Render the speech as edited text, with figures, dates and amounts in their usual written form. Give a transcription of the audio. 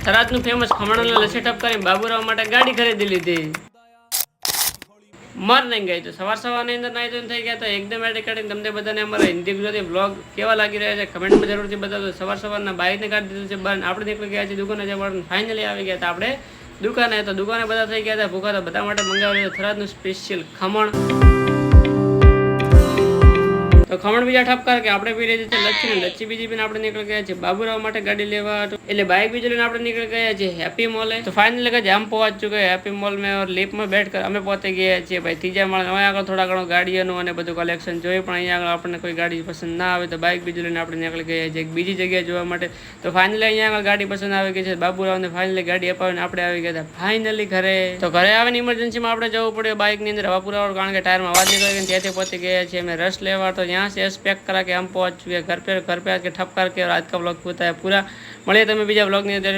થરાદનું famous ખમણનો lassi ટપકારી Baburao માટે ગાડી ખરીદી લીધી. મોર્નિંગ ગઈ તો સવારની અંદર નાઈ ધોઈને થઈ ગયા તો એકદમ એડિટ કરીને તમને બધાને અમારા હિન્દી ગુજરાતી બ્લોગ કેવા લાગી રહ્યા છે કમેન્ટમાં જરૂરથી બતાવજો. સવારના બાઇકને કાઢી દીધું છે બંધ. આપણે નીકળી ગયા છે દુકાને જવાનું. ફાઇનલી આવી ગયા હતા આપણે દુકાને. તો દુકાને બધા થઈ ગયા હતા ભૂખા. તો બધા માટે મંગાવ્યું થરાદનું સ્પેશિયલ ખમણ. તો ખમણ બીજા ઠપકાર કે આપણે પી રહી છે લચ્છી ને લચ્છી બીજી પીને આપણે નીકળી ગયા છે બાબુરાવ માટે ગાડી લેવા. એટલે બાઇક બીજી લઈને આપણે નીકળી ગયા છે હેપી મોલે. તો ફાઇનલી કે हम पहुंच चुके हैं हैप्पी मॉल में और लिफ्ट में बैठ कर અમે પહોંચી ગયા છીએ ભાઈ ત્રીજા માળે. હવે આગળ થોડા ઘણું ગાડીઓનું અને બધું કલેક્શન જોયું પણ અહીંયા આગળ આપણને કોઈ ગાડી પસંદ ના આવે તો બાઇક બીજી લઈને આપણે નીકળી ગયા છીએ બીજી જગ્યાએ જોવા માટે. તો ફાઇનલી અહીંયા આગળ ગાડી પસંદ આવી ગઈ છે બાબુરાવને. ફાઇનલી ગાડી અપાવીને આપણે આવી ગયા હતા ફાઇનલી ઘરે. તો ઘરે આવીને ઇમરજન્સીમાં આપણે જવું પડ્યું બાઇકની અંદર હવા પુરાવા કારણ કે ટાયરમાં અવાજ નીકળી ગઈ. ત્યાંથી પહોંચી ગયા છીએ અમે રસ લેવા. તો यहाँ से पैक करा के हम पहुंच चुके घर पे आके ठपकार के और आज का व्लॉग होता है पूरा. મળીએ તમે બીજા વ્લોગની અંદર.